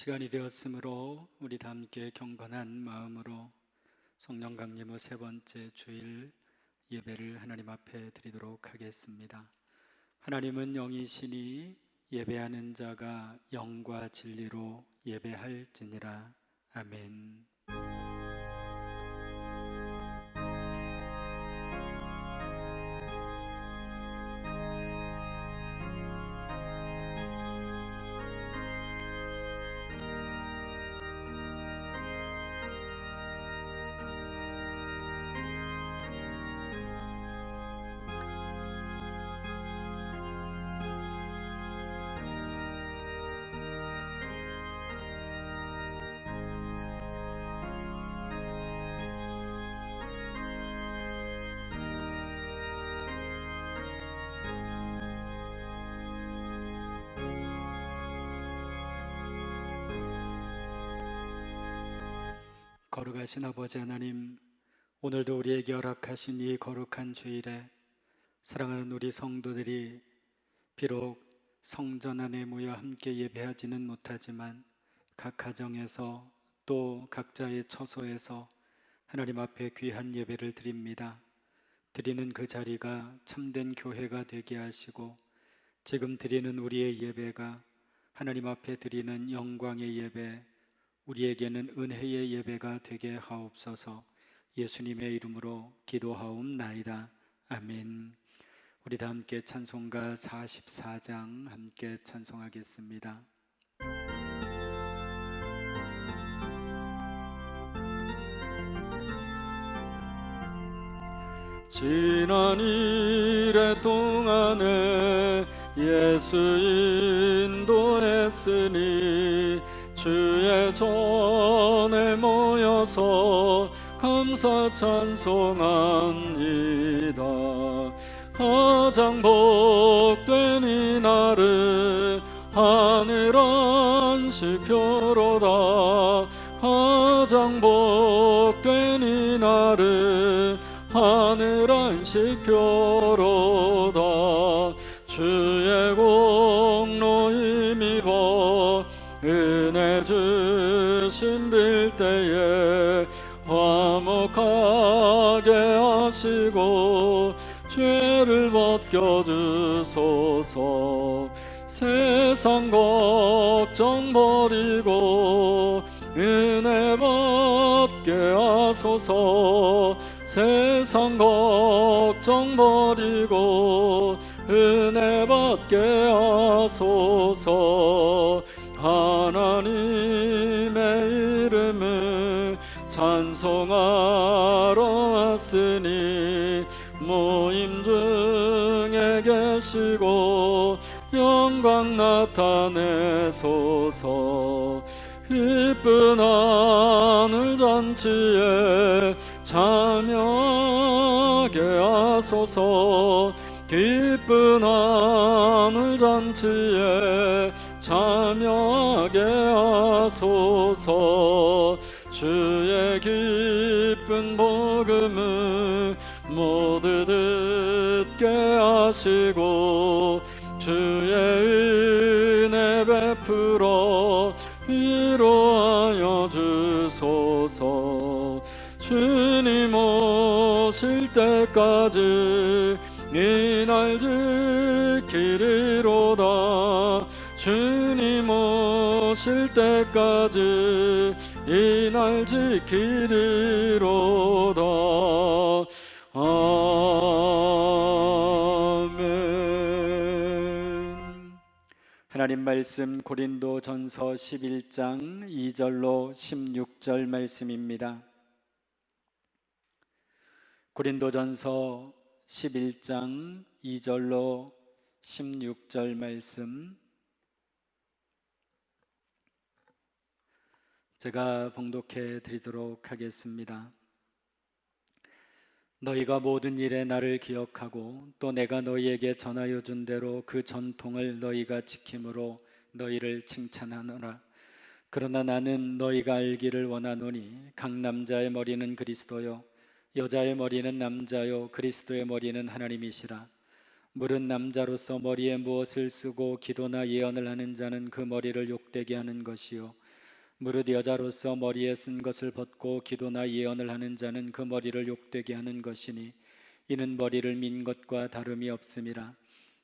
시간이 되었으므로 우리 다 함께 경건한 마음으로 성령 강림 후 세 번째 주일 예배를 하나님 앞에 드리도록 하겠습니다. 하나님은 영이시니 예배하는 자가 영과 진리로 예배할지니라. 아멘. 거룩하신 아버지 하나님, 오늘도 우리에게 허락하신 이 거룩한 주일에 사랑하는 우리 성도들이 비록 성전 안에 모여 함께 예배하지는 못하지만 각 가정에서 또 각자의 처소에서 하나님 앞에 귀한 예배를 드립니다. 드리는 그 자리가 참된 교회가 되게 하시고 지금 드리는 우리의 예배가 하나님 앞에 드리는 영광의 예배, 우리에게는 은혜의 예배가 되게 하옵소서. 예수님의 이름으로 기도하옵나이다. 아멘. 우리 다 함께 찬송가 44장 함께 찬송하겠습니다. 지난 이래 동안에 예수 인도했으니 주의 전에 모여서 감사 찬송합니다. 가장 복된 이날은 하늘 안식표로다. 가장 복된 이날은 하늘 안식표로다. 주의 공로 힘입어 은혜 주신 빌때에 화목하게 하시고 죄를 벗겨주소서. 세상 걱정 버리고 은혜 받게 하소서. 세상 걱정 버리고 은혜 받게 하소서. 하나님의 이름을 찬송하러 왔으니 모임 중에 계시고 영광 나타내소서. 기쁜 하늘 잔치에 참여하게 하소서. 기쁜 하늘 잔치에 참여하게 하소서. 주의 기쁜 복음을 모두 듣게 하시고 주의 은혜 베풀어 위로하여 주소서. 주님 오실 때까지 이 날 지키리로다. 주님 오실 때까지 이 날 지키리로다. 아멘. 하나님 말씀 고린도전서 11장 2절로 16절 말씀입니다. 고린도전서 11장 2절로 16절 말씀 제가 봉독해 드리도록 하겠습니다. 너희가 모든 일에 나를 기억하고 또 내가 너희에게 전하여 준 대로 그 전통을 너희가 지킴으로 너희를 칭찬하노라. 그러나 나는 너희가 알기를 원하노니 각 남자의 머리는 그리스도요 여자의 머리는 남자요 그리스도의 머리는 하나님이시라. 물은 남자로서 머리에 무엇을 쓰고 기도나 예언을 하는 자는 그 머리를 욕되게 하는 것이요 무릇 여자로서 머리에 쓴 것을 벗고 기도나 예언을 하는 자는 그 머리를 욕되게 하는 것이니 이는 머리를 민 것과 다름이 없음이라.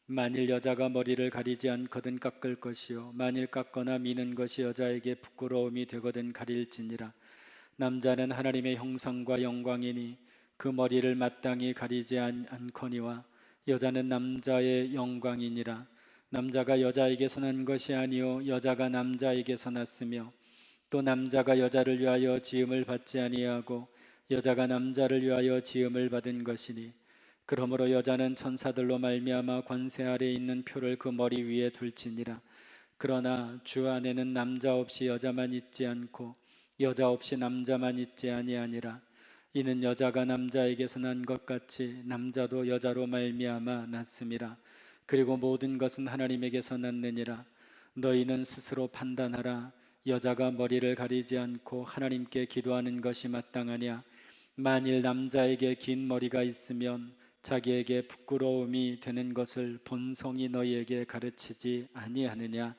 만일 여자가 머리를 가리지 않거든 깎을 것이요 만일 깎거나 미는 것이 여자에게 부끄러움이 되거든 가릴지니라. 남자는 하나님의 형상과 영광이니 그 머리를 마땅히 가리지 않거니와 여자는 남자의 영광이니라. 남자가 여자에게서 난 것이 아니요 여자가 남자에게서 났으며 또 남자가 여자를 위하여 지음을 받지 아니하고 여자가 남자를 위하여 지음을 받은 것이니 그러므로 여자는 천사들로 말미암아 권세 아래 있는 표를 그 머리 위에 둘지니라. 그러나 주 안에는 남자 없이 여자만 있지 않고 여자 없이 남자만 있지 아니하니라. 이는 여자가 남자에게서 난 것 같이 남자도 여자로 말미암아 났음이라. 그리고 모든 것은 하나님에게서 났느니라. 너희는 스스로 판단하라. 여자가 머리를 가리지 않고 하나님께 기도하는 것이 마땅하냐? 만일 남자에게 긴 머리가 있으면 자기에게 부끄러움이 되는 것을 본성이 너희에게 가르치지 아니하느냐?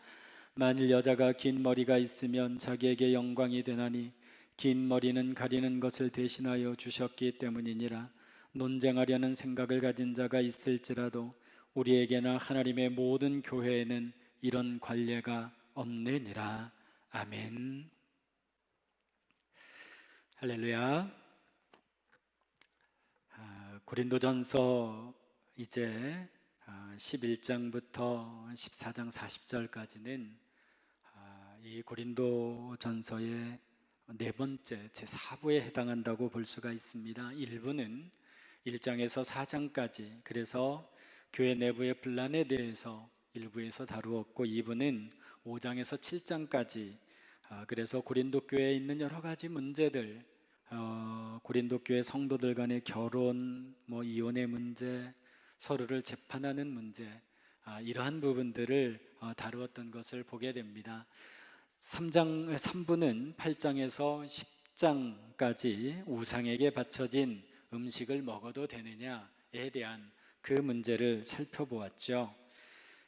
만일 여자가 긴 머리가 있으면 자기에게 영광이 되나니 긴 머리는 가리는 것을 대신하여 주셨기 때문이니라. 논쟁하려는 생각을 가진 자가 있을지라도 우리에게나 하나님의 모든 교회에는 이런 관례가 없느니라. 아멘. 할렐루야. 고린도전서 이제 11장부터 14장 40절까지는 이 고린도전서의 네 번째 제4부에 해당한다고 볼 수가 있습니다. 1부는 1장에서 4장까지, 그래서 교회 내부의 분란에 대해서 1부에서 다루었고 2부는 5장에서 7장까지, 그래서 고린도 교회에 있는 여러 가지 문제들, 고린도 교회 성도들 간의 결혼, 이혼의 문제, 서로를 재판하는 문제, 이러한 부분들을 다루었던 것을 보게 됩니다. 3부는 8장에서 10장까지 우상에게 바쳐진 음식을 먹어도 되느냐에 대한 그 문제를 살펴보았죠.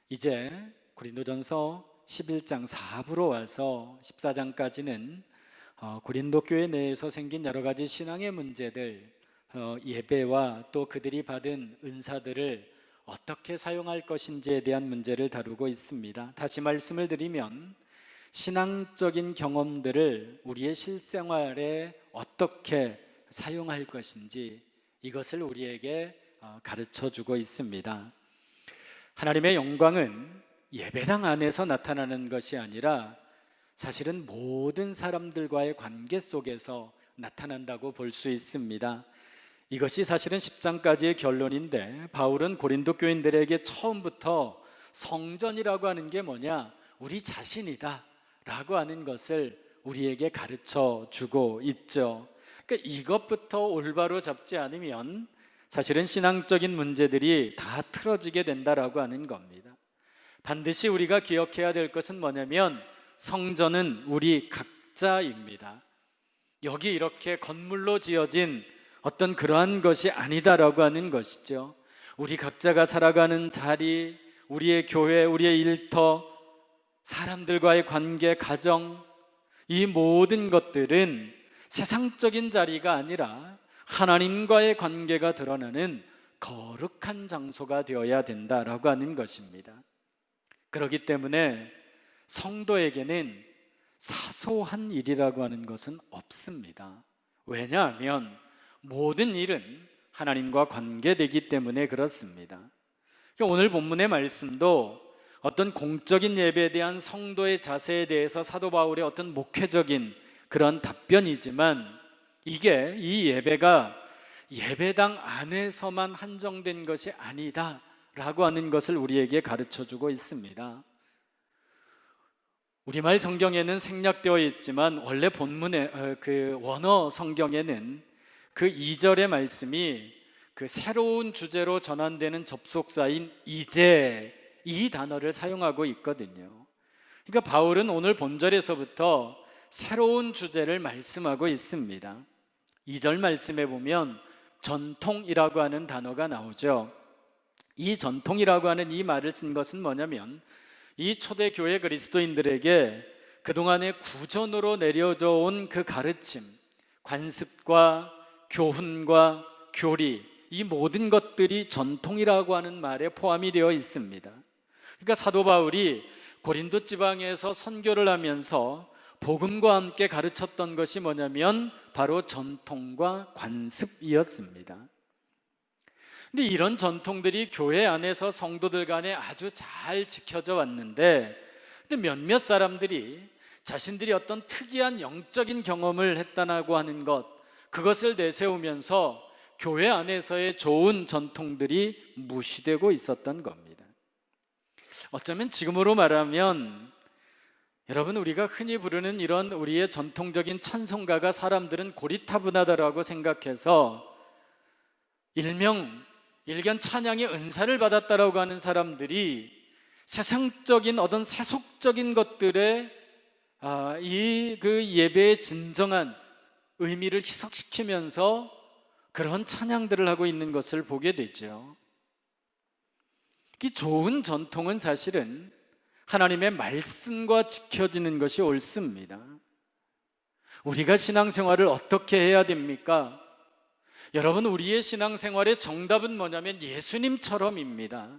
이제 고린도전서 11장 4부로 와서 14장까지는 고린도 교회 내에서 생긴 여러 가지 신앙의 문제들, 예배와 또 그들이 받은 은사들을 어떻게 사용할 것인지에 대한 문제를 다루고 있습니다. 다시 말씀을 드리면 신앙적인 경험들을 우리의 실생활에 어떻게 사용할 것인지 이것을 우리에게 가르쳐주고 있습니다. 하나님의 영광은 예배당 안에서 나타나는 것이 아니라 사실은 모든 사람들과의 관계 속에서 나타난다고 볼 수 있습니다. 이것이 사실은 10장까지의 결론인데, 바울은 고린도 교인들에게 처음부터 성전이라고 하는 게 뭐냐? 우리 자신이다 라고 하는 것을 우리에게 가르쳐 주고 있죠. 그러니까 이것부터 올바로 잡지 않으면 사실은 신앙적인 문제들이 다 틀어지게 된다라고 하는 겁니다. 반드시 우리가 기억해야 될 것은 뭐냐면 성전은 우리 각자입니다. 여기 이렇게 건물로 지어진 어떤 그러한 것이 아니다라고 하는 것이죠. 우리 각자가 살아가는 자리, 우리의 교회, 우리의 일터, 사람들과의 관계, 가정, 이 모든 것들은 세상적인 자리가 아니라 하나님과의 관계가 드러나는 거룩한 장소가 되어야 된다라고 하는 것입니다. 그렇기 때문에 성도에게는 사소한 일이라고 하는 것은 없습니다. 왜냐하면 모든 일은 하나님과 관계되기 때문에 그렇습니다. 오늘 본문의 말씀도 어떤 공적인 예배에 대한 성도의 자세에 대해서 사도 바울의 어떤 목회적인 그런 답변이지만, 이게 이 예배가 예배당 안에서만 한정된 것이 아니다 라고 하는 것을 우리에게 가르쳐주고 있습니다. 우리말 성경에는 생략되어 있지만 원래 본문의 그 원어 성경에는 그 2절의 말씀이 그 새로운 주제로 전환되는 접속사인 이제, 이 단어를 사용하고 있거든요. 그러니까 바울은 오늘 본절에서부터 새로운 주제를 말씀하고 있습니다. 2절 말씀에 보면 전통이라고 하는 단어가 나오죠. 이 전통이라고 하는 이 말을 쓴 것은 뭐냐면 이 초대교회 그리스도인들에게 그동안의 구전으로 내려져 온 그 가르침, 관습과 교훈과 교리, 이 모든 것들이 전통이라고 하는 말에 포함이 되어 있습니다. 그러니까 사도 바울이 고린도 지방에서 선교를 하면서 복음과 함께 가르쳤던 것이 뭐냐면 바로 전통과 관습이었습니다. 근데 이런 전통들이 교회 안에서 성도들 간에 아주 잘 지켜져 왔는데, 근데 몇몇 사람들이 자신들이 어떤 특이한 영적인 경험을 했다고 하는 것, 그것을 내세우면서 교회 안에서의 좋은 전통들이 무시되고 있었던 겁니다. 어쩌면 지금으로 말하면 여러분, 우리가 흔히 부르는 이런 우리의 전통적인 찬송가가 사람들은 고리타분하다라고 생각해서 일견 찬양의 은사를 받았다라고 하는 사람들이 세상적인 어떤 세속적인 것들에 그 예배의 진정한 의미를 희석시키면서 그런 찬양들을 하고 있는 것을 보게 되죠. 이 좋은 전통은 사실은 하나님의 말씀과 지켜지는 것이 옳습니다. 우리가 신앙생활을 어떻게 해야 됩니까? 여러분, 우리의 신앙생활의 정답은 뭐냐면 예수님처럼입니다.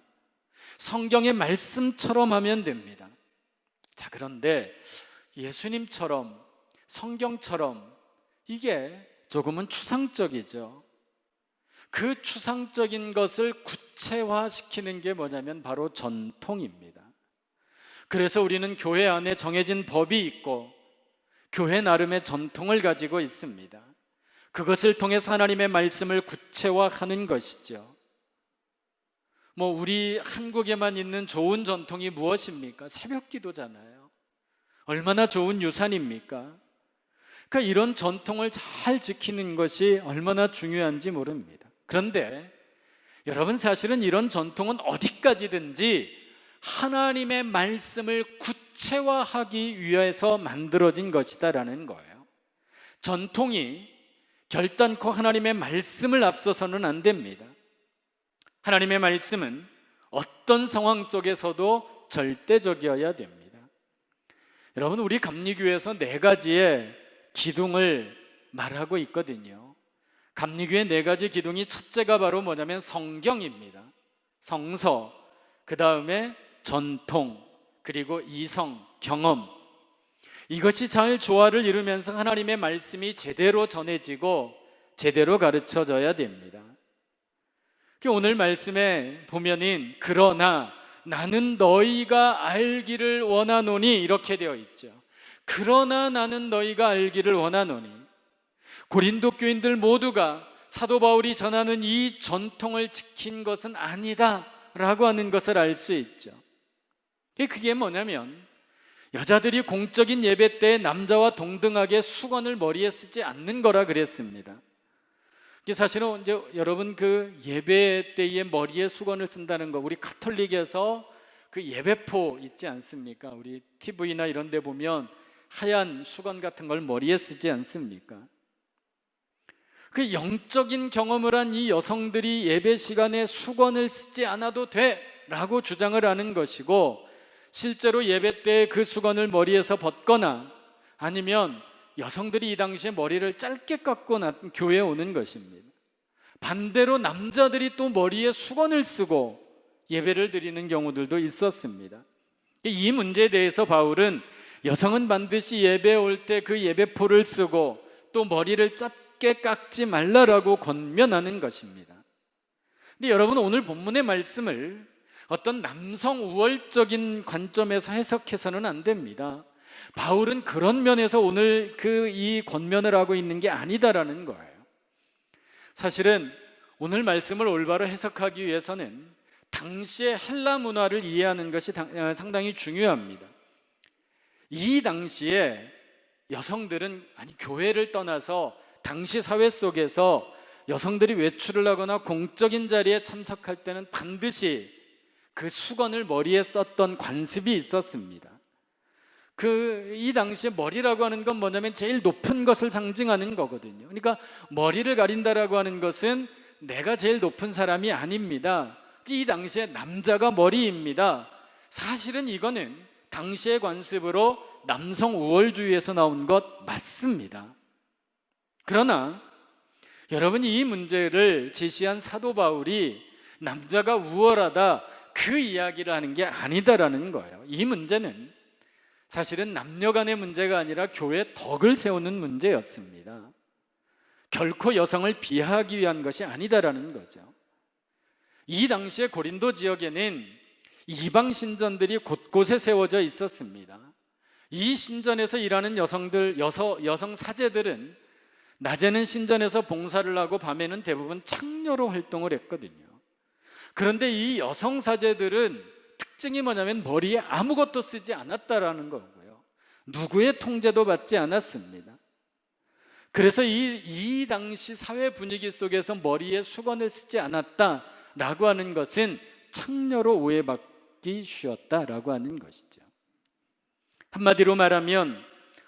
성경의 말씀처럼 하면 됩니다. 자, 그런데 예수님처럼, 성경처럼, 이게 조금은 추상적이죠. 그 추상적인 것을 구체화시키는 게 뭐냐면 바로 전통입니다. 그래서 우리는 교회 안에 정해진 법이 있고 교회 나름의 전통을 가지고 있습니다. 그것을 통해서 하나님의 말씀을 구체화하는 것이죠. 우리 한국에만 있는 좋은 전통이 무엇입니까? 새벽 기도잖아요. 얼마나 좋은 유산입니까? 그러니까 이런 전통을 잘 지키는 것이 얼마나 중요한지 모릅니다. 그런데 여러분, 사실은 이런 전통은 어디까지든지 하나님의 말씀을 구체화하기 위해서 만들어진 것이다라는 거예요. 전통이 결단코 하나님의 말씀을 앞서서는 안 됩니다. 하나님의 말씀은 어떤 상황 속에서도 절대적이어야 됩니다. 여러분, 우리 감리교회에서 4가지의 기둥을 말하고 있거든요. 감리교회 4가지 기둥이 첫째가 바로 뭐냐면 성경입니다. 성서, 그 다음에 전통, 그리고 이성, 경험. 이것이 잘 조화를 이루면서 하나님의 말씀이 제대로 전해지고 제대로 가르쳐져야 됩니다. 오늘 말씀에 보면은 그러나 나는 너희가 알기를 원하노니 이렇게 되어 있죠. 그러나 나는 너희가 알기를 원하노니, 고린도 교인들 모두가 사도 바울이 전하는 이 전통을 지킨 것은 아니다 라고 하는 것을 알 수 있죠. 그게 뭐냐면 여자들이 공적인 예배 때 남자와 동등하게 수건을 머리에 쓰지 않는 거라 그랬습니다. 사실은 이제 여러분, 그 예배 때에 머리에 수건을 쓴다는 거, 우리 가톨릭에서 그 예배포 있지 않습니까? 우리 TV나 이런 데 보면 하얀 수건 같은 걸 머리에 쓰지 않습니까? 그 영적인 경험을 한 이 여성들이 예배 시간에 수건을 쓰지 않아도 돼 라고 주장을 하는 것이고, 실제로 예배 때 그 수건을 머리에서 벗거나 아니면 여성들이 이 당시에 머리를 짧게 깎고 교회에 오는 것입니다. 반대로 남자들이 또 머리에 수건을 쓰고 예배를 드리는 경우들도 있었습니다. 이 문제에 대해서 바울은 여성은 반드시 예배에 올 때 그 예배포를 쓰고 또 머리를 짧게 깎지 말라라고 권면하는 것입니다. 근데 여러분, 오늘 본문의 말씀을 어떤 남성 우월적인 관점에서 해석해서는 안 됩니다. 바울은 그런 면에서 오늘 이 권면을 하고 있는 게 아니다라는 거예요. 사실은 오늘 말씀을 올바로 해석하기 위해서는 당시의 헬라 문화를 이해하는 것이 상당히 중요합니다. 이 당시에 여성들은 교회를 떠나서 당시 사회 속에서 여성들이 외출을 하거나 공적인 자리에 참석할 때는 반드시 그 수건을 머리에 썼던 관습이 있었습니다. 이 당시에 머리라고 하는 건 뭐냐면 제일 높은 것을 상징하는 거거든요. 그러니까 머리를 가린다라고 하는 것은 내가 제일 높은 사람이 아닙니다. 이 당시에 남자가 머리입니다. 사실은 이거는 당시의 관습으로 남성 우월주의에서 나온 것 맞습니다. 그러나 여러분, 이 문제를 제시한 사도 바울이 남자가 우월하다, 그 이야기를 하는 게 아니다라는 거예요. 이 문제는 사실은 남녀 간의 문제가 아니라 교회의 덕을 세우는 문제였습니다. 결코 여성을 비하하기 위한 것이 아니다라는 거죠. 이 당시에 고린도 지역에는 이방 신전들이 곳곳에 세워져 있었습니다. 이 신전에서 일하는 여성 사제들은 낮에는 신전에서 봉사를 하고 밤에는 대부분 창녀로 활동을 했거든요. 그런데 이 여성 사제들은 특징이 뭐냐면 머리에 아무것도 쓰지 않았다라는 거고요. 누구의 통제도 받지 않았습니다. 그래서 이 당시 사회 분위기 속에서 머리에 수건을 쓰지 않았다라고 하는 것은 창녀로 오해받기 쉬웠다라고 하는 것이죠. 한마디로 말하면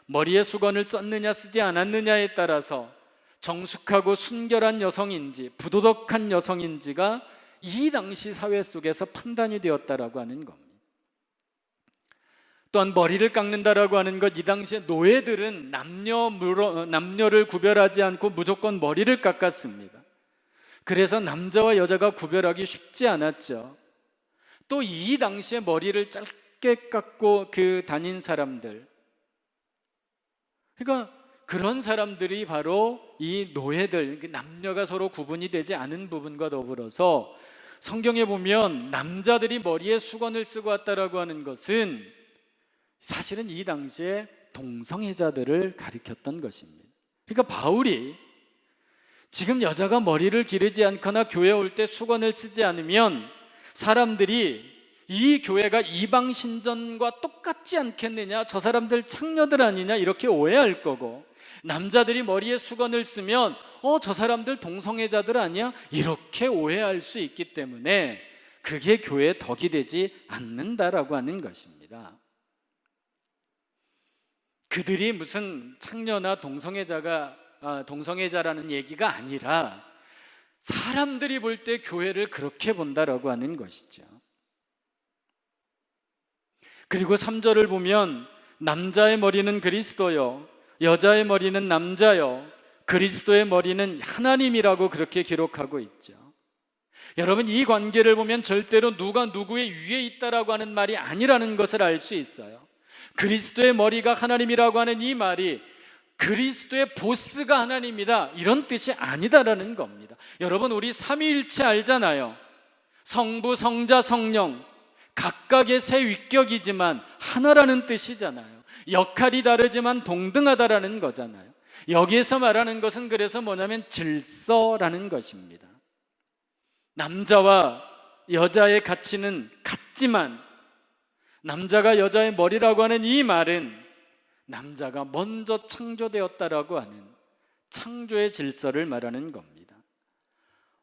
머리에 수건을 썼느냐 쓰지 않았느냐에 따라서 정숙하고 순결한 여성인지 부도덕한 여성인지가 이 당시 사회 속에서 판단이 되었다라고 하는 겁니다. 또한 머리를 깎는다라고 하는 것, 이 당시에 노예들은 남녀를 구별하지 않고 무조건 머리를 깎았습니다. 그래서 남자와 여자가 구별하기 쉽지 않았죠. 또 이 당시에 머리를 짧게 깎고 다닌 사람들, 그러니까 그런 사람들이 바로 이 노예들, 남녀가 서로 구분이 되지 않은 부분과 더불어서 성경에 보면 남자들이 머리에 수건을 쓰고 왔다라고 하는 것은 사실은 이 당시에 동성애자들을 가리켰던 것입니다. 그러니까 바울이 지금 여자가 머리를 기르지 않거나 교회에 올 때 수건을 쓰지 않으면 사람들이 이 교회가 이방 신전과 똑같지 않겠느냐, 저 사람들 창녀들 아니냐, 이렇게 오해할 거고, 남자들이 머리에 수건을 쓰면 저 사람들 동성애자들 아니야, 이렇게 오해할 수 있기 때문에 그게 교회의 덕이 되지 않는다라고 하는 것입니다. 그들이 무슨 창녀나 동성애자라는 얘기가 아니라 사람들이 볼 때 교회를 그렇게 본다라고 하는 것이죠. 그리고 3절을 보면 남자의 머리는 그리스도요, 여자의 머리는 남자요, 그리스도의 머리는 하나님이라고 그렇게 기록하고 있죠. 여러분, 이 관계를 보면 절대로 누가 누구의 위에 있다라고 하는 말이 아니라는 것을 알 수 있어요. 그리스도의 머리가 하나님이라고 하는 이 말이 그리스도의 보스가 하나님이다, 이런 뜻이 아니다라는 겁니다. 여러분, 우리 삼위일체 알잖아요. 성부, 성자, 성령 각각의 세 위격이지만 하나라는 뜻이잖아요. 역할이 다르지만 동등하다라는 거잖아요. 여기에서 말하는 것은 그래서 뭐냐면 질서라는 것입니다. 남자와 여자의 가치는 같지만 남자가 여자의 머리라고 하는 이 말은 남자가 먼저 창조되었다라고 하는 창조의 질서를 말하는 겁니다.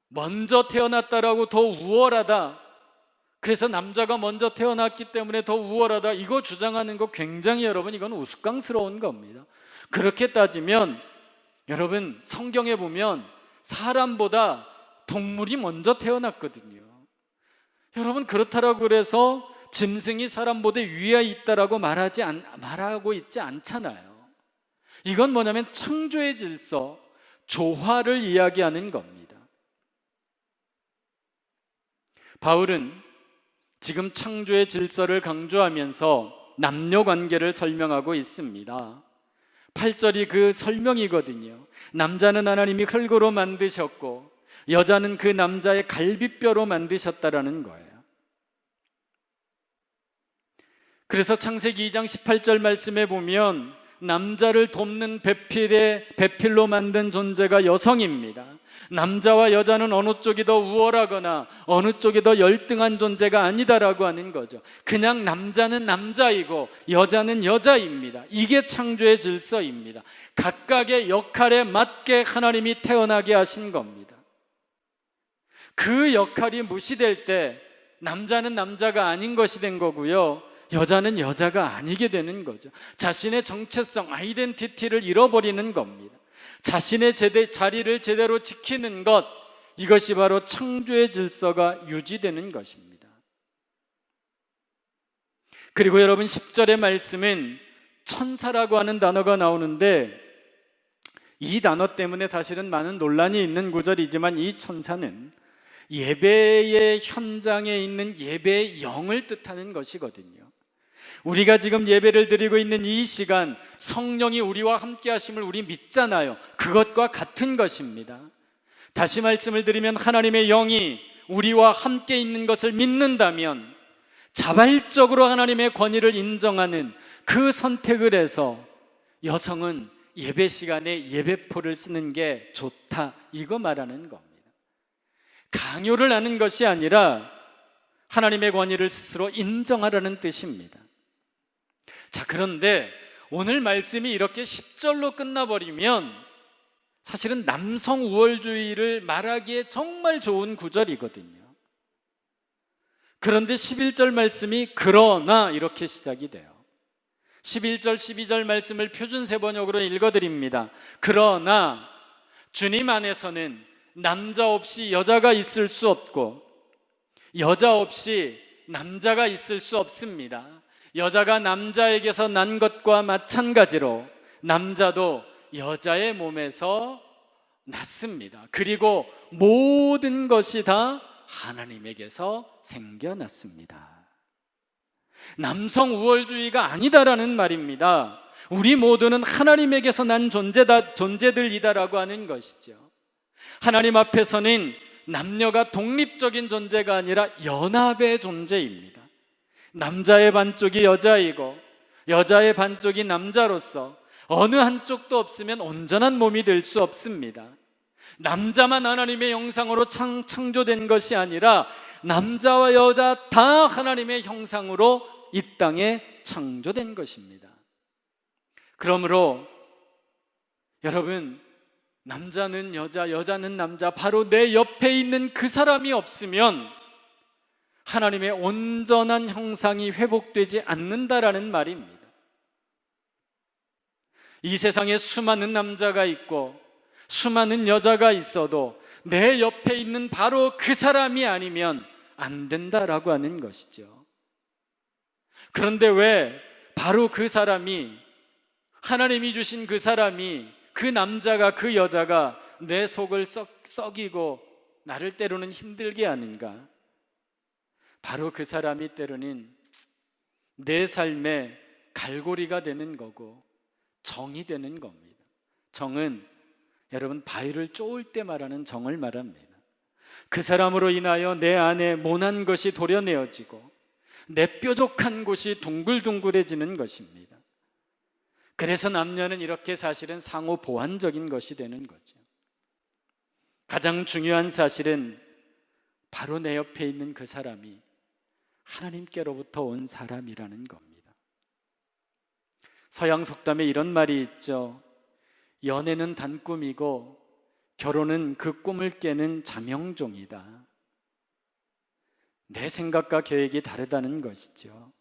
먼저 태어났다라고 더 우월하다, 그래서 남자가 먼저 태어났기 때문에 더 우월하다, 이거 주장하는 거 굉장히, 여러분, 이건 우스꽝스러운 겁니다. 그렇게 따지면 여러분, 성경에 보면 사람보다 동물이 먼저 태어났거든요. 여러분, 그렇다라고 그래서 짐승이 사람보다 위에 있다라고 말하고 있지 않잖아요. 이건 뭐냐면 창조의 질서, 조화를 이야기하는 겁니다. 바울은 지금 창조의 질서를 강조하면서 남녀 관계를 설명하고 있습니다. 8절이 그 설명이거든요. 남자는 하나님이 흙으로 만드셨고 여자는 그 남자의 갈비뼈로 만드셨다라는 거예요. 그래서 창세기 2장 18절 말씀에 보면 남자를 돕는 배필로 만든 존재가 여성입니다. 남자와 여자는 어느 쪽이 더 우월하거나 어느 쪽이 더 열등한 존재가 아니다라고 하는 거죠. 그냥 남자는 남자이고 여자는 여자입니다. 이게 창조의 질서입니다. 각각의 역할에 맞게 하나님이 태어나게 하신 겁니다. 그 역할이 무시될 때 남자는 남자가 아닌 것이 된 거고요, 여자는 여자가 아니게 되는 거죠. 자신의 정체성, 아이덴티티를 잃어버리는 겁니다. 자신의 자리를 제대로 지키는 것, 이것이 바로 창조의 질서가 유지되는 것입니다. 그리고 여러분, 10절의 말씀은 천사라고 하는 단어가 나오는데, 이 단어 때문에 사실은 많은 논란이 있는 구절이지만 이 천사는 예배의 현장에 있는 예배의 영을 뜻하는 것이거든요. 우리가 지금 예배를 드리고 있는 이 시간, 성령이 우리와 함께 하심을 우리 믿잖아요. 그것과 같은 것입니다. 다시 말씀을 드리면, 하나님의 영이 우리와 함께 있는 것을 믿는다면 자발적으로 하나님의 권위를 인정하는 그 선택을 해서 여성은 예배 시간에 예배포를 쓰는 게 좋다, 이거 말하는 겁니다. 강요를 하는 것이 아니라 하나님의 권위를 스스로 인정하라는 뜻입니다. 자, 그런데 오늘 말씀이 이렇게 10절로 끝나버리면 사실은 남성 우월주의를 말하기에 정말 좋은 구절이거든요. 그런데 11절 말씀이 그러나 이렇게 시작이 돼요. 11절, 12절 말씀을 표준세 번역으로 읽어드립니다. 그러나 주님 안에서는 남자 없이 여자가 있을 수 없고 여자 없이 남자가 있을 수 없습니다. 여자가 남자에게서 난 것과 마찬가지로 남자도 여자의 몸에서 났습니다. 그리고 모든 것이 다 하나님에게서 생겨났습니다. 남성 우월주의가 아니다라는 말입니다. 우리 모두는 하나님에게서 난 존재들이다라고 하는 것이죠. 하나님 앞에서는 남녀가 독립적인 존재가 아니라 연합의 존재입니다. 남자의 반쪽이 여자이고 여자의 반쪽이 남자로서 어느 한쪽도 없으면 온전한 몸이 될 수 없습니다. 남자만 하나님의 형상으로 창조된 것이 아니라 남자와 여자 다 하나님의 형상으로 이 땅에 창조된 것입니다. 그러므로 여러분, 남자는 여자, 여자는 남자, 바로 내 옆에 있는 그 사람이 없으면 하나님의 온전한 형상이 회복되지 않는다라는 말입니다. 이 세상에 수많은 남자가 있고 수많은 여자가 있어도 내 옆에 있는 바로 그 사람이 아니면 안 된다라고 하는 것이죠. 그런데 왜 바로 그 사람이, 하나님이 주신 그 사람이, 그 남자가, 그 여자가 내 속을 썩이고 나를 때로는 힘들게 하는가? 바로 그 사람이 때로는 내 삶의 갈고리가 되는 거고 정이 되는 겁니다. 정은 여러분, 바위를 쪼을 때 말하는 정을 말합니다. 그 사람으로 인하여 내 안에 모난 것이 도려내어지고 내 뾰족한 곳이 둥글둥글해지는 것입니다. 그래서 남녀는 이렇게 사실은 상호 보완적인 것이 되는 거죠. 가장 중요한 사실은 바로 내 옆에 있는 그 사람이 하나님께로부터 온 사람이라는 겁니다. 서양 속담에 이런 말이 있죠. 연애는 단꿈이고 결혼은 그 꿈을 깨는 자명종이다. 내 생각과 계획이 다르다는 것이죠.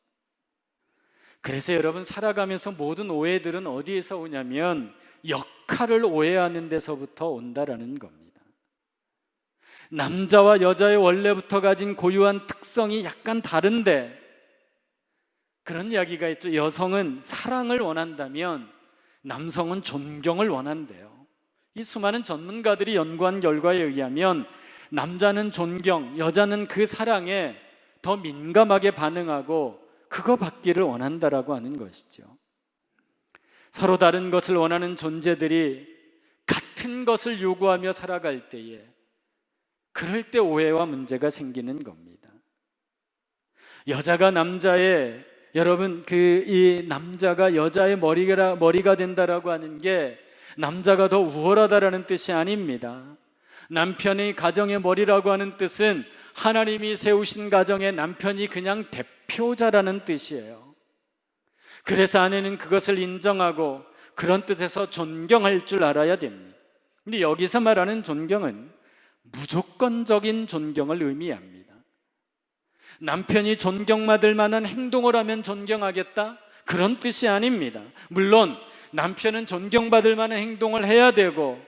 그래서 여러분, 살아가면서 모든 오해들은 어디에서 오냐면 역할을 오해하는 데서부터 온다라는 겁니다. 남자와 여자의 원래부터 가진 고유한 특성이 약간 다른데, 그런 이야기가 있죠. 여성은 사랑을 원한다면 남성은 존경을 원한대요. 이 수많은 전문가들이 연구한 결과에 의하면 남자는 존경, 여자는 그 사랑에 더 민감하게 반응하고 그거 받기를 원한다라고 하는 것이죠. 서로 다른 것을 원하는 존재들이 같은 것을 요구하며 살아갈 때에, 그럴 때 오해와 문제가 생기는 겁니다. 여자가 남자의, 여러분, 이 남자가 여자의 머리가 된다라고 하는 게 남자가 더 우월하다라는 뜻이 아닙니다. 남편이 가정의 머리라고 하는 뜻은 하나님이 세우신 가정의 남편이 그냥 대표자라는 뜻이에요. 그래서 아내는 그것을 인정하고 그런 뜻에서 존경할 줄 알아야 됩니다. 근데 여기서 말하는 존경은 무조건적인 존경을 의미합니다. 남편이 존경받을 만한 행동을 하면 존경하겠다? 그런 뜻이 아닙니다. 물론 남편은 존경받을 만한 행동을 해야 되고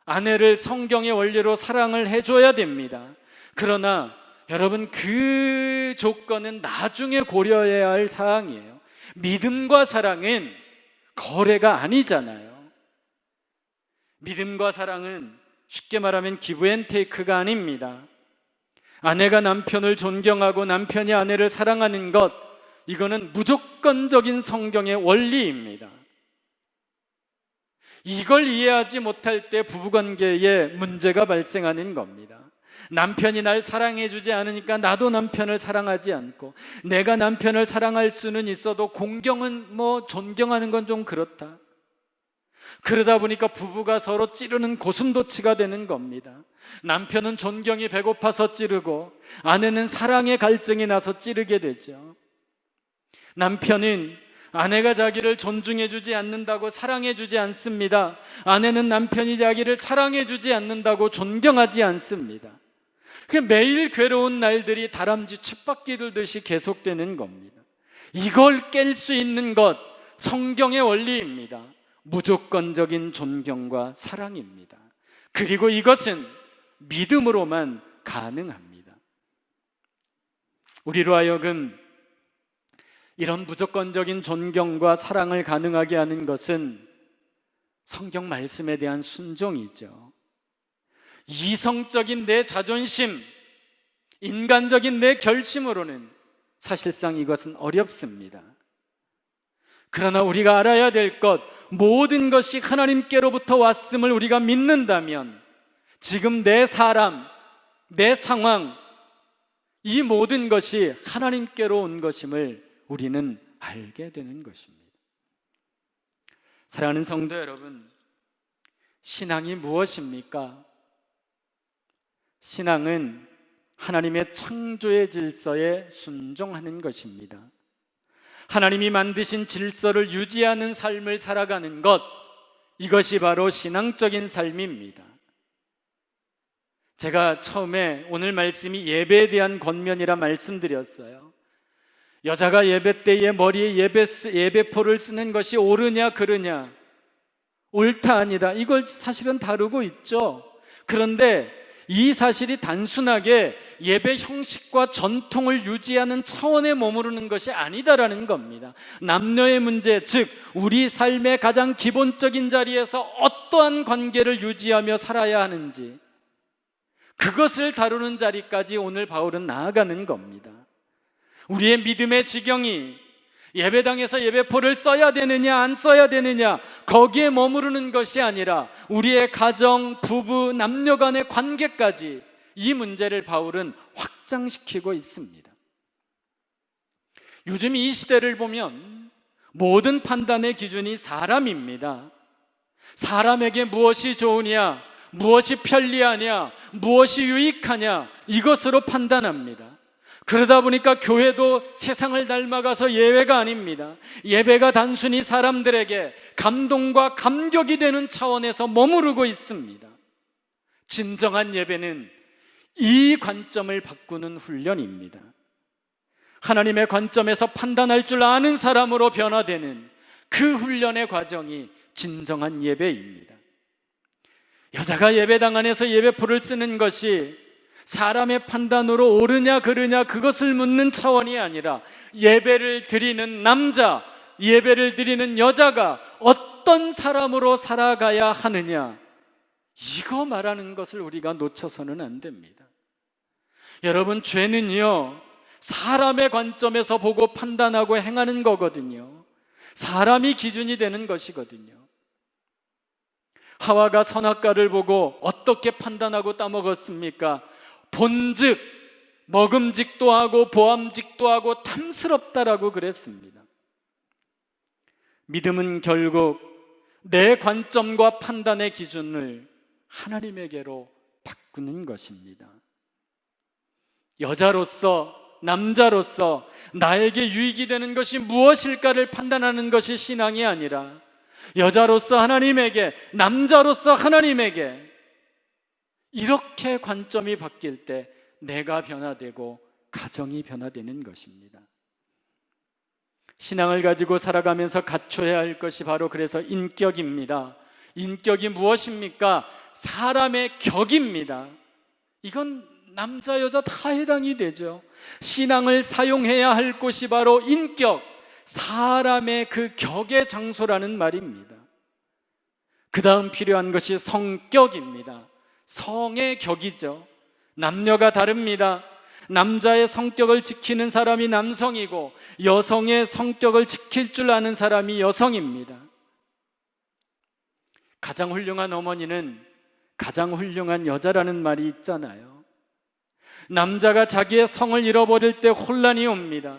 아내를 성경의 원리로 사랑을 해줘야 됩니다. 그러나 여러분, 그 조건은 나중에 고려해야 할 사항이에요. 믿음과 사랑은 거래가 아니잖아요. 믿음과 사랑은 쉽게 말하면 기브 앤 테이크가 아닙니다. 아내가 남편을 존경하고 남편이 아내를 사랑하는 것, 이거는 무조건적인 성경의 원리입니다. 이걸 이해하지 못할 때 부부관계에 문제가 발생하는 겁니다. 남편이 날 사랑해주지 않으니까 나도 남편을 사랑하지 않고, 내가 남편을 사랑할 수는 있어도 공경은 존경하는 건 좀 그렇다. 그러다 보니까 부부가 서로 찌르는 고슴도치가 되는 겁니다. 남편은 존경이 배고파서 찌르고 아내는 사랑의 갈증이 나서 찌르게 되죠. 남편은 아내가 자기를 존중해주지 않는다고 사랑해주지 않습니다. 아내는 남편이 자기를 사랑해주지 않는다고 존경하지 않습니다. 매일 괴로운 날들이 다람쥐 쳇바퀴 돌듯이 계속되는 겁니다. 이걸 깰 수 있는 것, 성경의 원리입니다. 무조건적인 존경과 사랑입니다. 그리고 이것은 믿음으로만 가능합니다. 우리로 하여금 이런 무조건적인 존경과 사랑을 가능하게 하는 것은 성경 말씀에 대한 순종이죠. 이성적인 내 자존심, 인간적인 내 결심으로는 사실상 이것은 어렵습니다. 그러나 우리가 알아야 될 것, 모든 것이 하나님께로부터 왔음을 우리가 믿는다면 지금 내 사람, 내 상황, 이 모든 것이 하나님께로 온 것임을 우리는 알게 되는 것입니다. 사랑하는 성도 여러분, 신앙이 무엇입니까? 신앙은 하나님의 창조의 질서에 순종하는 것입니다. 하나님이 만드신 질서를 유지하는 삶을 살아가는 것, 이것이 바로 신앙적인 삶입니다. 제가 처음에 오늘 말씀이 예배에 대한 권면이라 말씀드렸어요. 여자가 예배 때에 머리에 예배포를 쓰는 것이 옳으냐 그르냐, 옳다 아니다, 이걸 사실은 다루고 있죠. 그런데 이 사실이 단순하게 예배 형식과 전통을 유지하는 차원에 머무르는 것이 아니다라는 겁니다. 남녀의 문제, 즉 우리 삶의 가장 기본적인 자리에서 어떠한 관계를 유지하며 살아야 하는지, 그것을 다루는 자리까지 오늘 바울은 나아가는 겁니다. 우리의 믿음의 지경이 예배당에서 예배포를 써야 되느냐 안 써야 되느냐, 거기에 머무르는 것이 아니라 우리의 가정, 부부, 남녀 간의 관계까지 이 문제를 바울은 확장시키고 있습니다. 요즘 이 시대를 보면 모든 판단의 기준이 사람입니다. 사람에게 무엇이 좋으냐, 무엇이 편리하냐, 무엇이 유익하냐, 이것으로 판단합니다. 그러다 보니까 교회도 세상을 닮아가서 예외가 아닙니다. 예배가 단순히 사람들에게 감동과 감격이 되는 차원에서 머무르고 있습니다. 진정한 예배는 이 관점을 바꾸는 훈련입니다. 하나님의 관점에서 판단할 줄 아는 사람으로 변화되는 그 훈련의 과정이 진정한 예배입니다. 여자가 예배당 안에서 예배포를 쓰는 것이 사람의 판단으로 옳으냐 그르냐 그것을 묻는 차원이 아니라 예배를 드리는 남자, 예배를 드리는 여자가 어떤 사람으로 살아가야 하느냐, 이거 말하는 것을 우리가 놓쳐서는 안 됩니다. 여러분, 죄는요 사람의 관점에서 보고 판단하고 행하는 거거든요. 사람이 기준이 되는 것이거든요. 하와가 선악과를 보고 어떻게 판단하고 따먹었습니까? 본즉 먹음직도 하고 보암직도 하고 탐스럽다라고 그랬습니다. 믿음은 결국 내 관점과 판단의 기준을 하나님에게로 바꾸는 것입니다. 여자로서, 남자로서 나에게 유익이 되는 것이 무엇일까를 판단하는 것이 신앙이 아니라 여자로서 하나님에게, 남자로서 하나님에게, 이렇게 관점이 바뀔 때 내가 변화되고 가정이 변화되는 것입니다. 신앙을 가지고 살아가면서 갖춰야 할 것이 바로 그래서 인격입니다. 인격이 무엇입니까? 사람의 격입니다. 이건 남자 여자 다 해당이 되죠. 신앙을 사용해야 할 곳이 바로 인격, 사람의 그 격의 장소라는 말입니다. 그 다음 필요한 것이 성격입니다. 성의 격이죠. 남녀가 다릅니다. 남자의 성격을 지키는 사람이 남성이고 여성의 성격을 지킬 줄 아는 사람이 여성입니다. 가장 훌륭한 어머니는 가장 훌륭한 여자라는 말이 있잖아요. 남자가 자기의 성을 잃어버릴 때 혼란이 옵니다.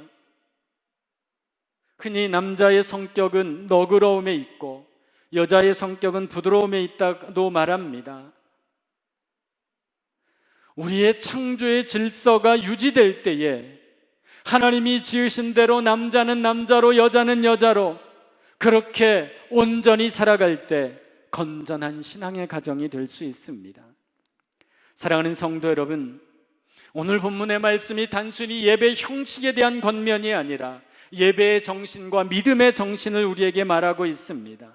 흔히 남자의 성격은 너그러움에 있고 여자의 성격은 부드러움에 있다고 말합니다. 우리의 창조의 질서가 유지될 때에 하나님이 지으신 대로 남자는 남자로 여자는 여자로 그렇게 온전히 살아갈 때 건전한 신앙의 가정이 될 수 있습니다. 사랑하는 성도 여러분, 오늘 본문의 말씀이 단순히 예배 형식에 대한 권면이 아니라 예배의 정신과 믿음의 정신을 우리에게 말하고 있습니다.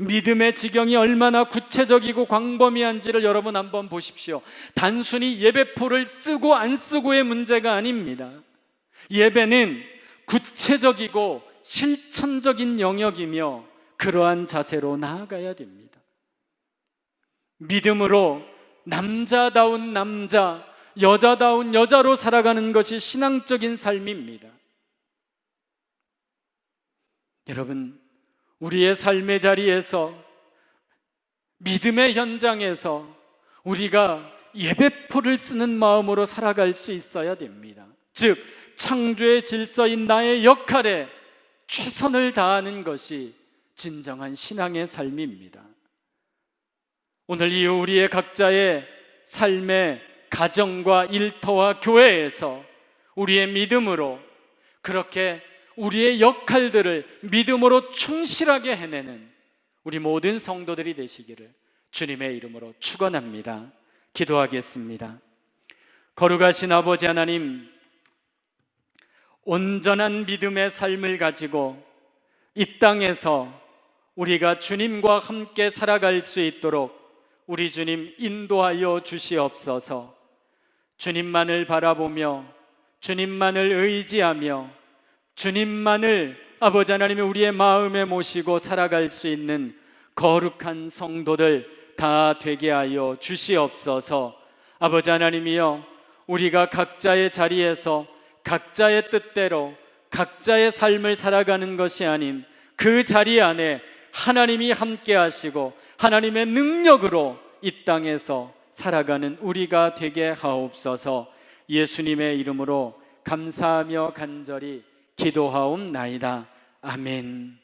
믿음의 지경이 얼마나 구체적이고 광범위한지를 여러분 한번 보십시오. 단순히 예배포를 쓰고 안 쓰고의 문제가 아닙니다. 예배는 구체적이고 실천적인 영역이며 그러한 자세로 나아가야 됩니다. 믿음으로 남자다운 남자, 여자다운 여자로 살아가는 것이 신앙적인 삶입니다. 여러분, 우리의 삶의 자리에서 믿음의 현장에서 우리가 예배포를 쓰는 마음으로 살아갈 수 있어야 됩니다. 즉 창조의 질서인 나의 역할에 최선을 다하는 것이 진정한 신앙의 삶입니다. 오늘 이 우리의 각자의 삶의 가정과 일터와 교회에서 우리의 믿음으로 그렇게 우리의 역할들을 믿음으로 충실하게 해내는 우리 모든 성도들이 되시기를 주님의 이름으로 축원합니다. 기도하겠습니다. 거룩하신 아버지 하나님, 온전한 믿음의 삶을 가지고 이 땅에서 우리가 주님과 함께 살아갈 수 있도록 우리 주님 인도하여 주시옵소서. 주님만을 바라보며 주님만을 의지하며 주님만을 아버지 하나님이 우리의 마음에 모시고 살아갈 수 있는 거룩한 성도들 다 되게 하여 주시옵소서. 아버지 하나님이여, 우리가 각자의 자리에서 각자의 뜻대로 각자의 삶을 살아가는 것이 아닌 그 자리 안에 하나님이 함께 하시고 하나님의 능력으로 이 땅에서 살아가는 우리가 되게 하옵소서. 예수님의 이름으로 감사하며 간절히 기도하옵나이다. 아멘.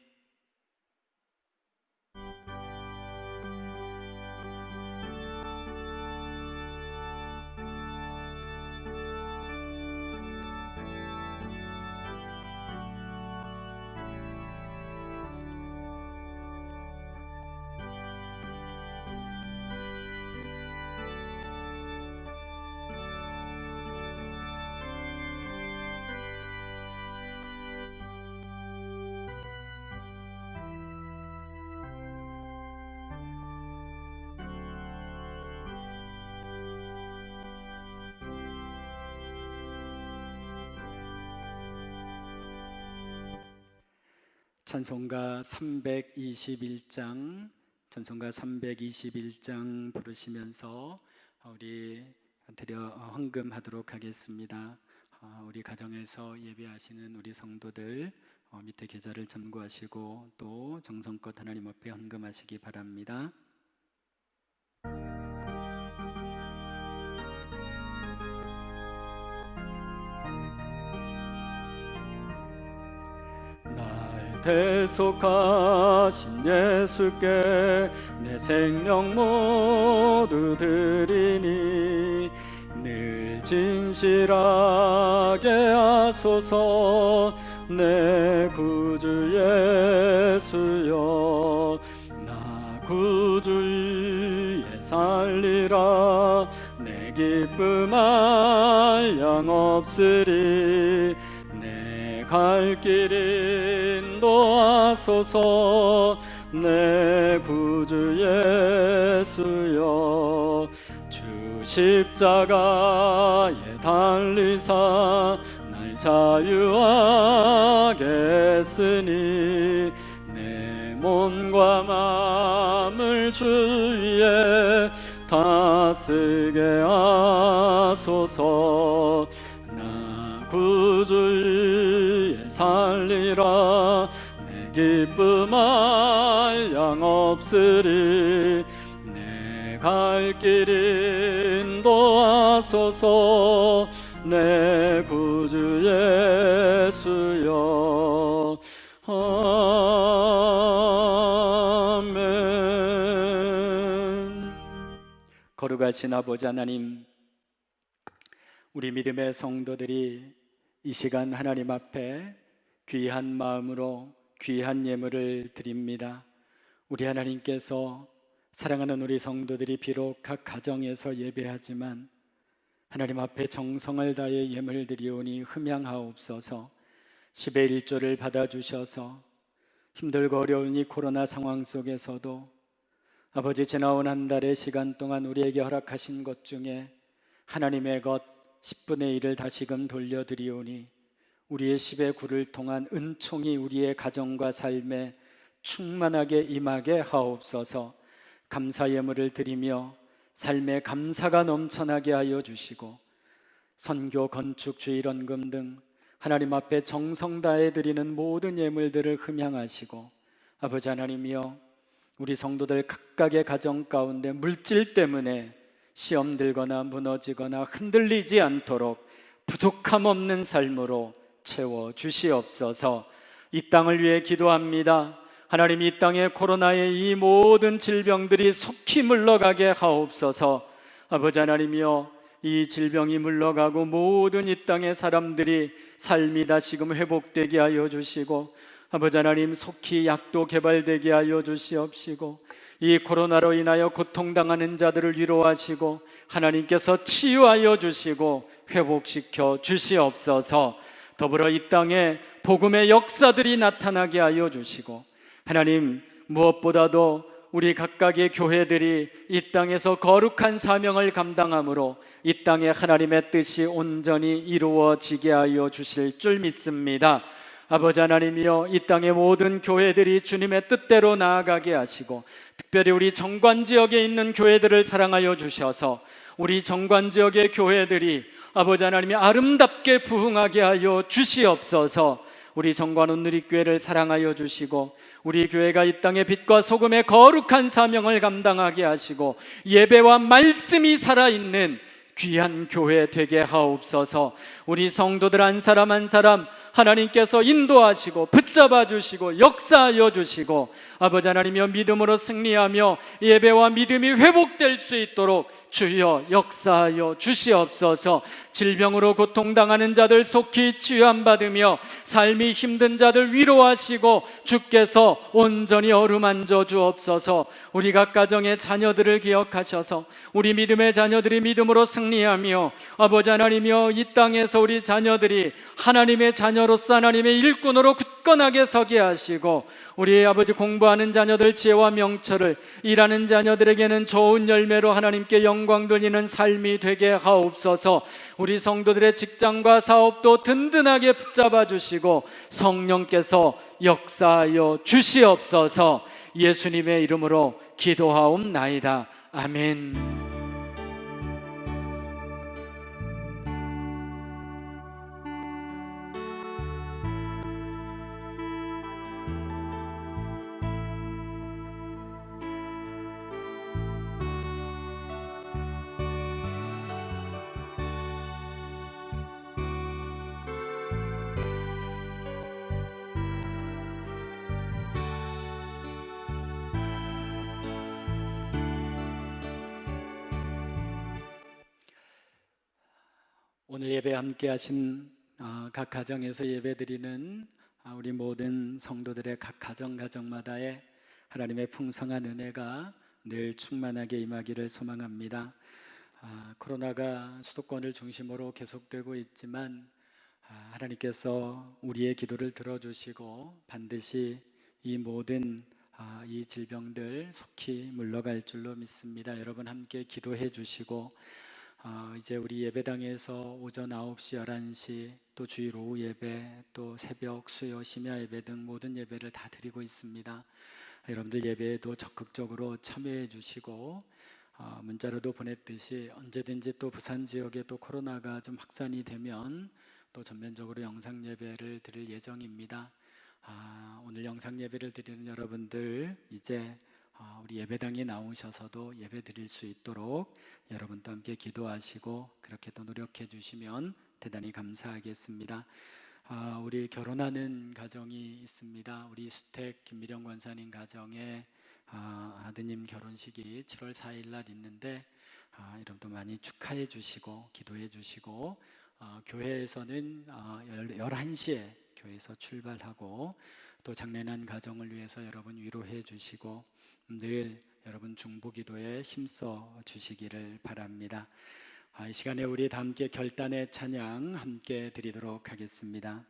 찬송가 321장 부르시면서 우리 헌금하도록 하겠습니다. 우리 가정에서 예배하시는 우리 성도들 밑에 계좌를 참고하시고 또 정성껏 하나님 앞에 헌금하시기 바랍니다. 대속하신 예수께 내 생명 모두 드리니 늘 진실하게 하소서. 내 구주 예수여, 나 구주 위에 살리라. 내 기쁨 한량 없으리. 갈 길 인도하소서. 내 구주 예수여, 주 십자가에 달리사 날 자유하겠으니 내 몸과 마음을 주위에 다스게 하소서. 나 구주 위에 살리라. 내 기쁨 한량 없으리. 내 갈 길 인도하소서. 내 구주 예수여. 아멘. 거룩하신 아버지 하나님, 우리 믿음의 성도들이 이 시간 하나님 앞에 귀한 마음으로 귀한 예물을 드립니다. 우리 하나님께서 사랑하는 우리 성도들이 비록 각 가정에서 예배하지만 하나님 앞에 정성을 다해 예물 드리오니 흠양하옵소서. 10의 1조를 받아주셔서 힘들고 어려운 이 코로나 상황 속에서도 아버지, 지나온 한 달의 시간 동안 우리에게 허락하신 것 중에 하나님의 것 10분의 1을 다시금 돌려드리오니 우리의 10의 9를 통한 은총이 우리의 가정과 삶에 충만하게 임하게 하옵소서. 감사 예물을 드리며 삶의 감사가 넘쳐나게 하여 주시고 선교, 건축, 주일원금 등 하나님 앞에 정성 다해 드리는 모든 예물들을 흠양하시고 아버지 하나님이여, 우리 성도들 각각의 가정 가운데 물질 때문에 시험 들거나 무너지거나 흔들리지 않도록 부족함 없는 삶으로 채워 주시옵소서. 이 땅을 위해 기도합니다. 하나님, 이 땅의 코로나의 이 모든 질병들이 속히 물러가게 하옵소서. 아버지 하나님이여, 이 질병이 물러가고 모든 이 땅의 사람들이 삶이 다시금 회복되게 하여 주시고 아버지 하나님, 속히 약도 개발되게 하여 주시옵시고 이 코로나로 인하여 고통당하는 자들을 위로하시고 하나님께서 치유하여 주시고 회복시켜 주시옵소서. 더불어 이 땅에 복음의 역사들이 나타나게 하여 주시고 하나님, 무엇보다도 우리 각각의 교회들이 이 땅에서 거룩한 사명을 감당함으로 이 땅에 하나님의 뜻이 온전히 이루어지게 하여 주실 줄 믿습니다. 아버지 하나님이여, 이 땅의 모든 교회들이 주님의 뜻대로 나아가게 하시고 특별히 우리 정관 지역에 있는 교회들을 사랑하여 주셔서 우리 정관 지역의 교회들이 아버지 하나님이 아름답게 부흥하게 하여 주시옵소서. 우리 정관 온누리교회를 사랑하여 주시고 우리 교회가 이 땅의 빛과 소금의 거룩한 사명을 감당하게 하시고 예배와 말씀이 살아있는 귀한 교회 되게 하옵소서. 우리 성도들 한 사람 한 사람 하나님께서 인도하시고 붙잡아 주시고 역사하여 주시고 아버지 하나님이여, 믿음으로 승리하며 예배와 믿음이 회복될 수 있도록 주여 역사하여 주시옵소서. 질병으로 고통당하는 자들 속히 치유함받으며 삶이 힘든 자들 위로하시고 주께서 온전히 어루만져 주옵소서. 우리 각 가정의 자녀들을 기억하셔서 우리 믿음의 자녀들이 믿음으로 승리하며 아버지 하나님이여, 이 땅에서 우리 자녀들이 하나님의 자녀로서 하나님의 일꾼으로 굳건하게 서게 하시고 우리 아버지 공부하는 자녀들 지혜와 명철을, 일하는 자녀들에게는 좋은 열매로 하나님께 영광 돌리는 삶이 되게 하옵소서. 우리 성도들의 직장과 사업도 든든하게 붙잡아 주시고 성령께서 역사하여 주시옵소서. 예수님의 이름으로 기도하옵나이다. 아멘. 오늘 예배 함께 하신 각 가정에서 예배드리는 우리 모든 성도들의 각 가정마다의 하나님의 풍성한 은혜가 늘 충만하게 임하기를 소망합니다. 코로나가 수도권을 중심으로 계속되고 있지만 하나님께서 우리의 기도를 들어주시고 반드시 이 모든 이 질병들 속히 물러갈 줄로 믿습니다. 여러분 함께 기도해 주시고 이제 우리 예배당에서 오전 9시, 11시, 또 주일 오후 예배, 또 새벽, 수요, 심야 예배 등 모든 예배를 다 드리고 있습니다. 여러분들 예배에도 적극적으로 참여해 주시고, 문자로도 보냈듯이 언제든지 또 부산 지역에 또 코로나가 좀 확산이 되면 또 전면적으로 영상 예배를 드릴 예정입니다. 오늘 영상 예배를 드리는 여러분들, 이제 우리 예배당에 나오셔서도 예배 드릴 수 있도록 여러분도 함께 기도하시고 그렇게 또 노력해 주시면 대단히 감사하겠습니다. 우리 결혼하는 가정이 있습니다. 우리 수택 김미령 권사님 가정에 아드님 결혼식이 7월 4일 날 있는데, 여러분도 많이 축하해 주시고 기도해 주시고, 교회에서는 11시에 교회에서 출발하고, 또 장례난 가정을 위해서 여러분 위로해 주시고 늘 여러분 중보기도에 힘써 주시기를 바랍니다. 이 시간에 우리 다 함께 결단의 찬양 함께 드리도록 하겠습니다.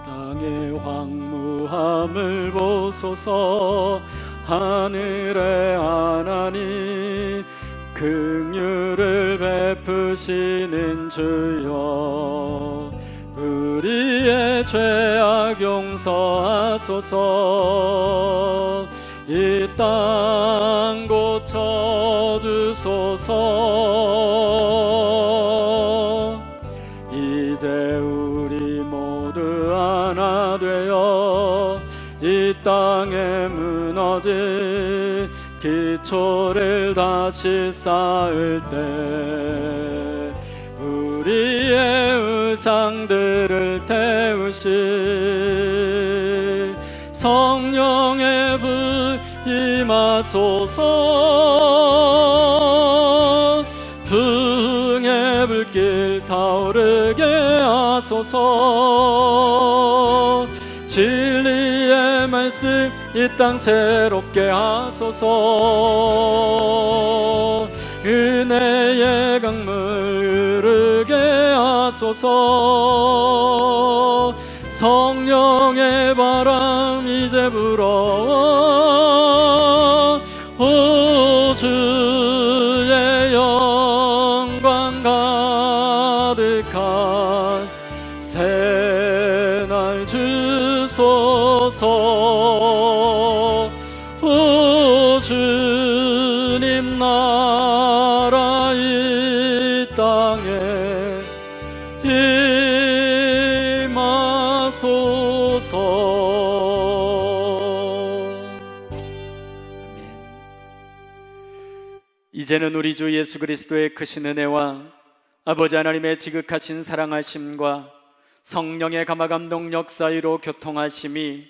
땅의 황무함을 보소서. 하늘의 하나님, 긍휼을 베푸시는 주여, 우리의 죄악 용서하소서. 이 땅 고쳐주소서. 이제 우리 모두 하나 되어 이 땅에 무너진 기초를 다시 쌓을 때 우리의 우상들을 태우시 성령의 불 임하소서. 부흥의 불길 타오르게 하소서. 진리의 말씀 이 땅 새롭게 하소서. 은혜의 강물 흐르게 하소서. 성령의 바람 이제 불어와 오 주의 영광 가득한 새날 주소서. 오 주님 나라 이 땅에 이제는 우리 주 예수 그리스도의 크신 은혜와 아버지 하나님의 지극하신 사랑하심과 성령의 감화감동 역사이로 교통하심이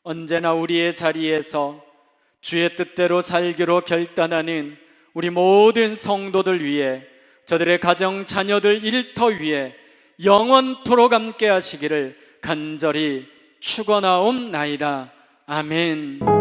언제나 우리의 자리에서 주의 뜻대로 살기로 결단하는 우리 모든 성도들 위해, 저들의 가정 자녀들 일터 위에 영원토록 함께 하시기를 간절히 축원하옵나이다. 아멘.